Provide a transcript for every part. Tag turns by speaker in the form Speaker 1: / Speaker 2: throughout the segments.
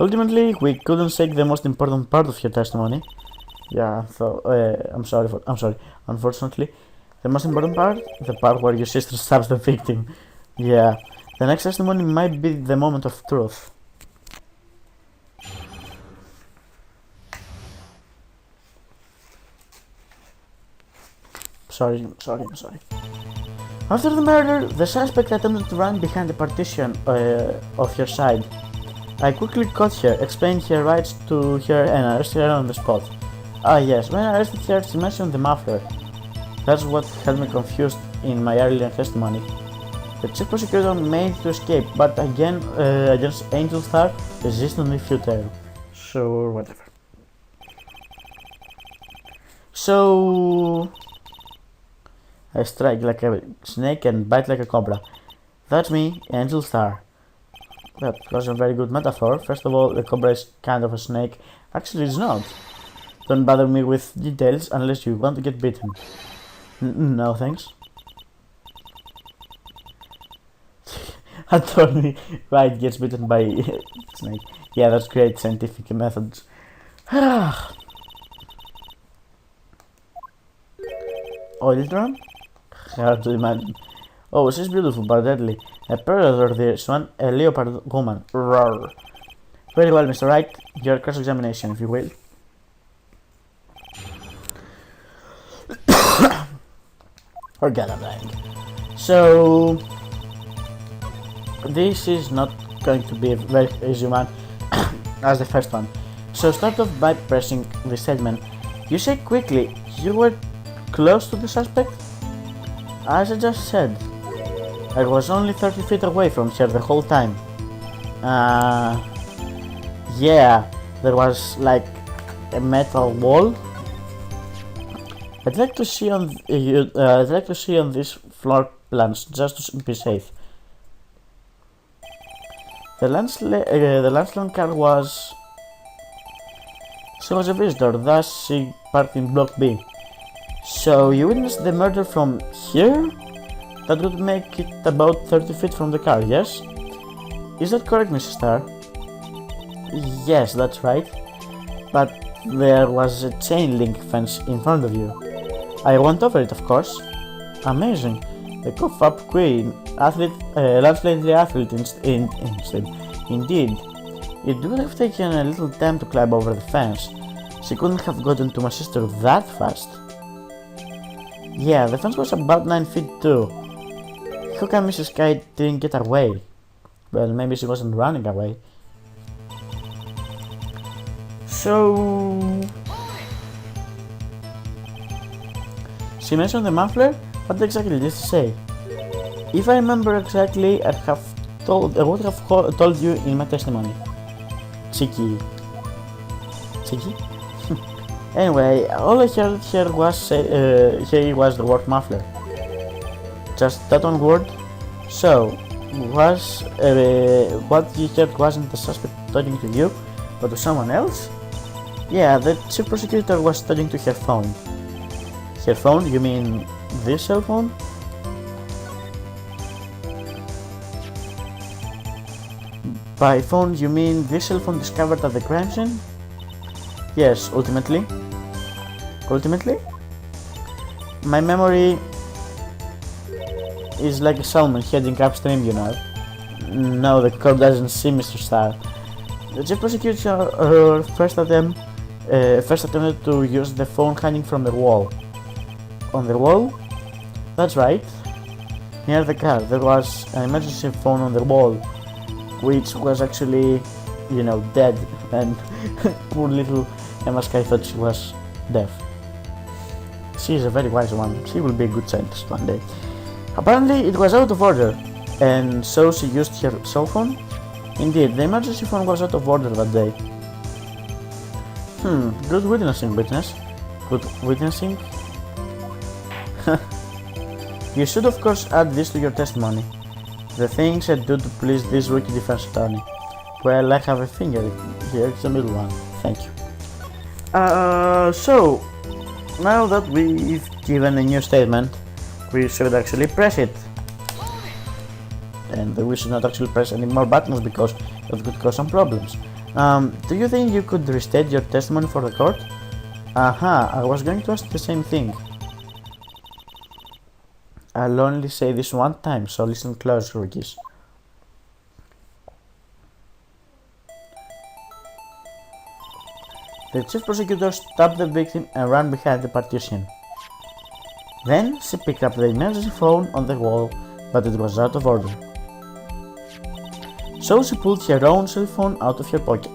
Speaker 1: Ultimately, we couldn't take the most important part of your testimony. Yeah, so I'm sorry. Unfortunately, the most important part, the part where your sister stabs the victim. Yeah, the next testimony might be the moment of truth. I'm sorry. After the murder, the suspect attempted to run behind the partition of her side. I quickly caught her, explained her rights to her and arrested her on the spot. Ah yes, when I arrested her, she mentioned the muffler. That's what had me confused in my earlier testimony. The chief prosecutor managed to escape, but again, against Angel Starr, resistantly futile. So, whatever. So, I strike like a snake and bite like a cobra. That's me, Angel Starr. That was a very good metaphor. First of all, the cobra is kind of a snake. Actually, it's not. Don't bother me with details unless you want to get bitten. No, thanks. Attorney Wright gets bitten by snake. Yeah, that's great scientific methods. Oil drum? Hard to imagine. Oh, she's beautiful but deadly. A predator this one, a leopard woman. Roar. Very well, Mr. Wright. Your cross-examination, if you will. Forget I'm lying. So, this is not going to be a very easy one as the first one. So start off by pressing the segment. You say quickly, you were close to the suspect? As I just said, I was only 30 feet away from her the whole time. Yeah, there was like a metal wall. I'd like to see on these floor plans just to be safe. The Lancelot car was... She was a visitor, thus she parked in Block B. So you witnessed the murder from here? That would make it about 30 feet from the car, yes? Is that correct, Mrs. Starr? Yes, that's right. But there was a chain link fence in front of you. I went over it, of course. Amazing. The cough-up queen, lovely athlete instead. Indeed. It would have taken a little time to climb over the fence. She couldn't have gotten to my sister that fast. Yeah, the fence was about 9 feet too. How come Mrs. Kite didn't get away? Well, maybe she wasn't running away. So... She mentioned the muffler? What exactly did she say? If I remember exactly, I would have told you in my testimony. Cheeky. Cheeky? Anyway, all I heard here was the word muffler. Just that one word. So, what you heard wasn't the suspect talking to you, but to someone else? Yeah, the chief prosecutor was talking to her phone. Her phone? You mean this cell phone? By phone, you mean this cell phone discovered at the crime scene? Yes, ultimately. Ultimately? My memory is like a salmon heading upstream, you know. No, the code doesn't see Mr. Starr. The chief prosecutor first attempted to use the phone hanging from the wall. On the wall? That's right. Near the car, there was an emergency phone on the wall, which was actually, you know, dead, and poor little Emma Sky thought she was deaf. She is a very wise one. She will be a good scientist one day. Apparently, it was out of order, and so she used her cell phone. Indeed, the emergency phone was out of order that day. Good witnessing, witness. Good witnessing? You should of course add this to your testimony. The things I do to please this rookie defense attorney. Well, I have a finger here, it's the middle one. Thank you. So, now that we've given a new statement, we should actually press it. And we should not actually press any more buttons because that could cause some problems. Do you think you could restate your testimony for the court? Aha, I was going to ask the same thing. I'll only say this one time, so listen close, rookies. The chief prosecutor stabbed the victim and ran behind the partition. Then she picked up the emergency phone on the wall, but it was out of order. So she pulled her own cell phone out of her pocket.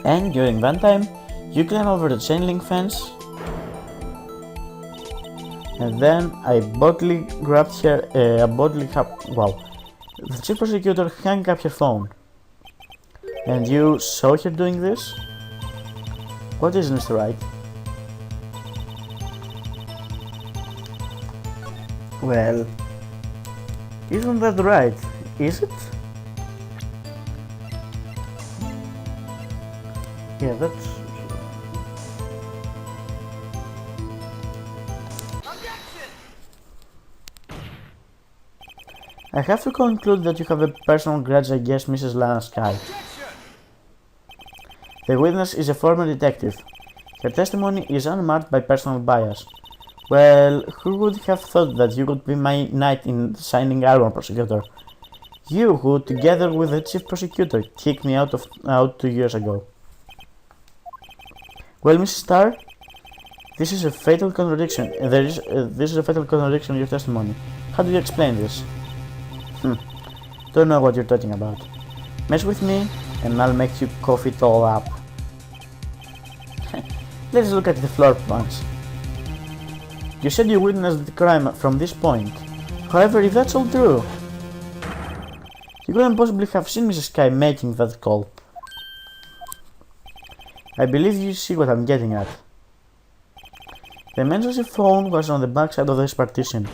Speaker 1: And during that time, you climb over the chain link fence, and then I boldly grabbed her, wow. The chief prosecutor hung up her phone. And you saw her doing this? What is Mr. Wright? Well, isn't that right, is it? Yeah, that's... I have to conclude that you have a personal grudge against Mrs. Lana Skye. The witness is a former detective. Her testimony is unmarked by personal bias. Well, who would have thought that you would be my knight in shining armor, prosecutor? You who, together with the chief prosecutor, kicked me out 2 years ago. Well, Mrs. Starr, this is a fatal contradiction. This is a fatal contradiction in your testimony. How do you explain this? Don't know what you're talking about. Mess with me, and I'll make you cough it all up. Let's look at the floor plans. You said you witnessed the crime from this point. However, if that's all true, you couldn't possibly have seen Mrs. Skye making that call. I believe you see what I'm getting at. The emergency phone was on the backside of this partition.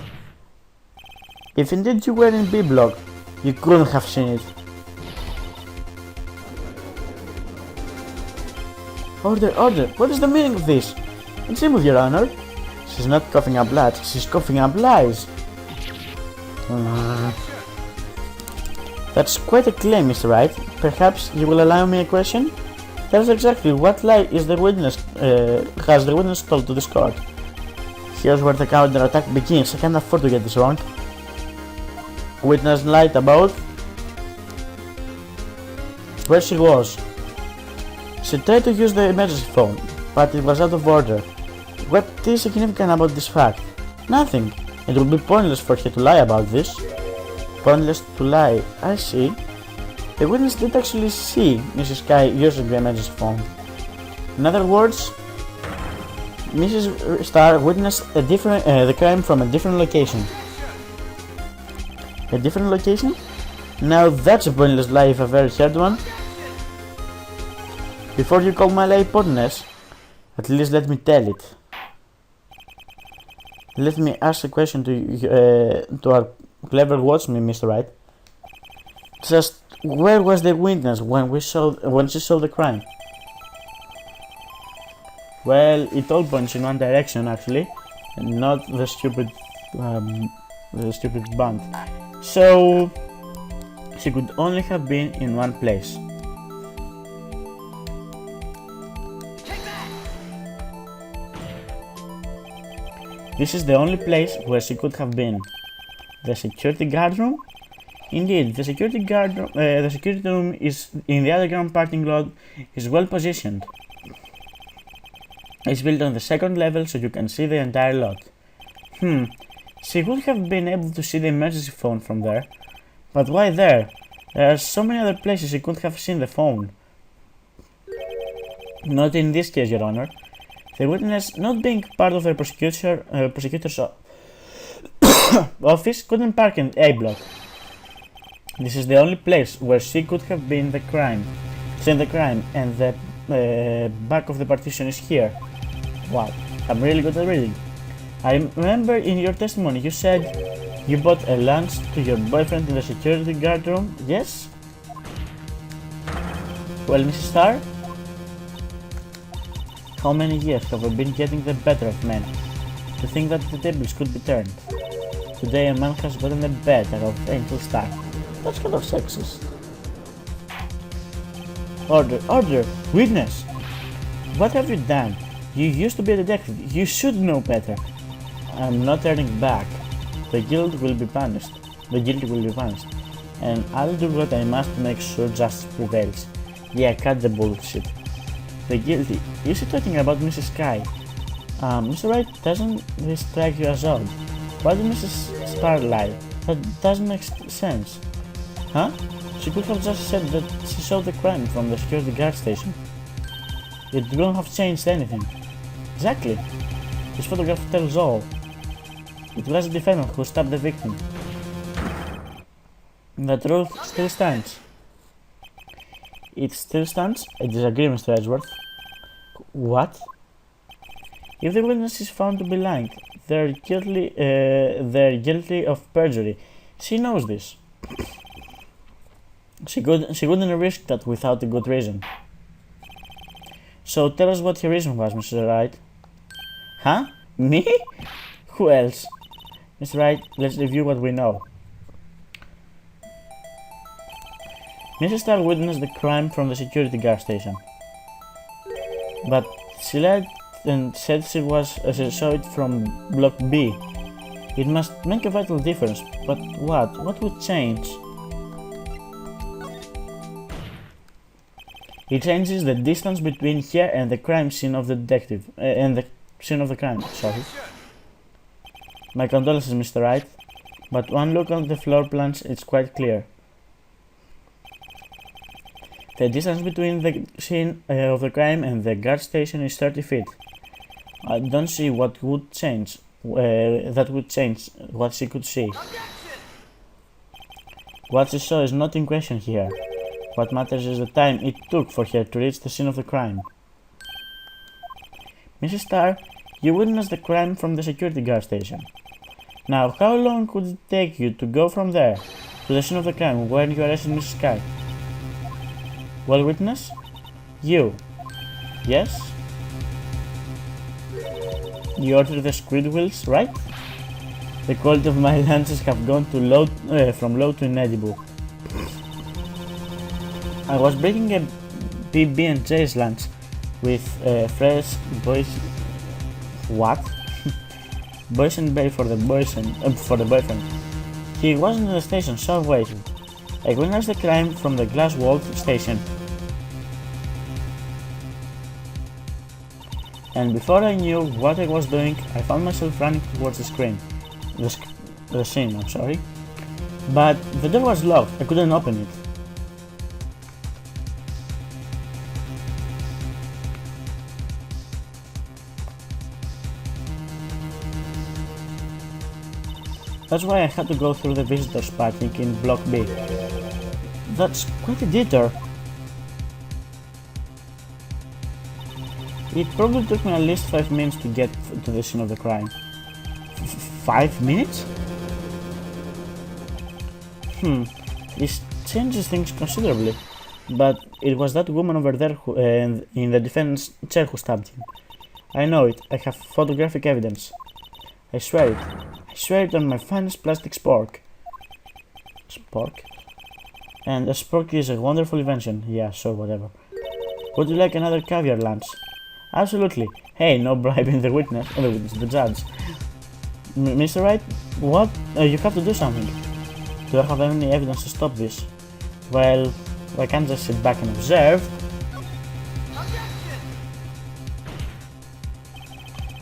Speaker 1: If indeed you were in B block, you couldn't have seen it. Order, order, what is the meaning of this? It's him, with your honor. She's not coughing up blood, she's coughing up lies. That's quite a claim, Mr. Wright. Perhaps you will allow me a question? Tell us exactly what lie is the witness has the witness told to this court. Here's where the counter-attack begins. I can't afford to get this wrong. Witness lied about where she was. She tried to use the emergency phone, but it was out of order. What is significant about this fact? Nothing. It would be pointless for her to lie about this. Pointless to lie, I see. The witness did actually see Mrs. Skye using the emergency phone. In other words, Mrs. Starr witnessed the crime from a different location. A different location? Now that's a pointless lie if I've ever heard one. Before you call my lie pointless, at least let me tell it. Let me ask a question to our clever watchman, Mr. Wright. Just where was the witness when she saw the crime? Well, it all points in one direction actually, and not the stupid band. So she could only have been in one place. This is the only place where she could have been. The security guard room? Indeed, the security room is in the underground parking lot, is well positioned. It's built on the second level so you can see the entire lot. She would have been able to see the emergency phone from there. But why there? There are so many other places she could have seen the phone. Not in this case, Your Honor. The witness, not being part of the prosecutor's office, couldn't park in A block. This is the only place where she could have seen the crime, and the back of the partition is here. Wow, I'm really good at reading. I remember in your testimony you said you bought a lunch to your boyfriend in the security guard room, yes? Well, Mrs. Starr? How many years have I been getting the better of men? To think that the tables could be turned. Today a man has gotten the better of Angel Starr. That's kind of sexist. Order, order, witness! What have you done? You used to be a detective. You should know better. I'm not turning back. The guilt will be punished. The guilty will be punished. And I'll do what I must to make sure justice prevails. Yeah, cut the bullshit. The guilty. Is he talking about Mrs. Sky? Mr. Wright, doesn't this strike you as odd? Why did Mrs. Starr lie? That doesn't make sense. Huh? She could have just said that she saw the crime from the security guard station. It wouldn't have changed anything. Exactly. This photograph tells all. It was the defendant who stabbed the victim. The truth still stands. It still stands? I disagree, Mr. Edgeworth. What? If the witness is found to be lying, they're guilty of perjury. She knows this. She wouldn't risk that without a good reason. So tell us what your reason was, Mr. Wright. Huh? Me? Who else? Mr. Wright, let's review what we know. Mrs. Starr witnessed the crime from the security guard station. But she lied and said she saw it from Block B. It must make a vital difference, but what? What would change? It changes the distance between here and the crime scene of the detective, and the scene of the crime, sorry. My condolences, Mr. Wright, but one look at the floor plans is quite clear. The distance between the scene of the crime and the guard station is 30 feet. I don't see what would change, that would change what she could see. What she saw is not in question here. What matters is the time it took for her to reach the scene of the crime. Mrs. Starr, you witnessed the crime from the security guard station. Now, how long would it take you to go from there to the scene of the crime when you arrested Mrs. Sky? Well, witness? You. Yes? You ordered the squid wheels, right? The quality of my lunches have gone to low, from low to inedible. I was breaking a PB&J's lunch with fresh boys. What? Boysenberry for the boyfriend. He wasn't in the station, so I waited. I witnessed the crime from the glass-walled station. And before I knew what I was doing, I found myself running towards the scene. The scene, I'm sorry. But the door was locked, I couldn't open it. That's why I had to go through the visitors parking in Block B. That's quite a detour. It probably took me at least 5 minutes to get to the scene of the crime. 5 minutes? This changes things considerably. But it was that woman over there who, in the defendant's chair who stabbed him. I know it. I have photographic evidence. I swear it. I swear it on my finest plastic spork. Spork? And a spork is a wonderful invention. Yeah, sure, whatever. Would you like another caviar lunch? Absolutely. Hey, no bribing the witness, the judge. Mr. Wright, what? You have to do something. Do I have any evidence to stop this? Well, I can't just sit back and observe.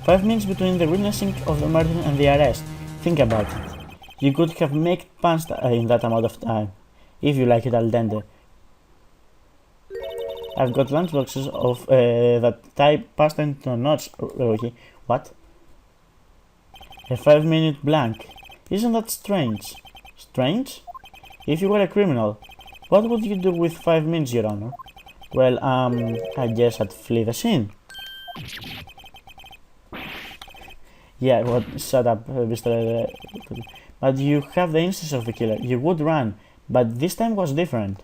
Speaker 1: 5 minutes between the witnessing of the murder and the arrest. Think about it. You could have made pasta in that amount of time, if you like it al dente. I've got lunchboxes of that type pasta into knots. What? A 5-minute blank. Isn't that strange? Strange? If you were a criminal, what would you do with 5 minutes, Your Honor? Well, I guess I'd flee the scene. Yeah, what? Shut up, Mr. But you have the instance of the killer. You would run, but this time was different.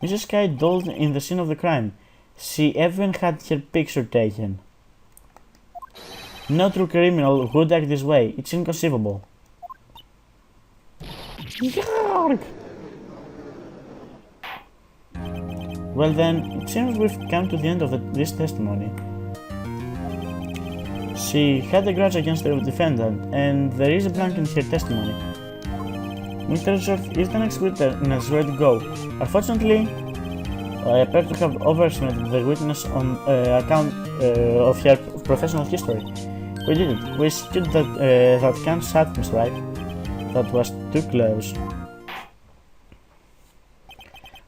Speaker 1: Mrs. Sky doled in the scene of the crime. She even had her picture taken. No true criminal would act this way. It's inconceivable. Yarg! Well then, it seems we've come to the end of this testimony. She had a grudge against the defendant, and there is a blank in her testimony. Mr. Joseph is the next witness ready to go. Unfortunately, I appear to have overestimated the witness on account of her professional history. We did it. We skilled that can't shut, Miss Wright. That was too close.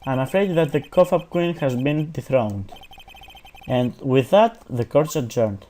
Speaker 1: I'm afraid that the cough-up queen has been dethroned. And with that, the court's adjourned.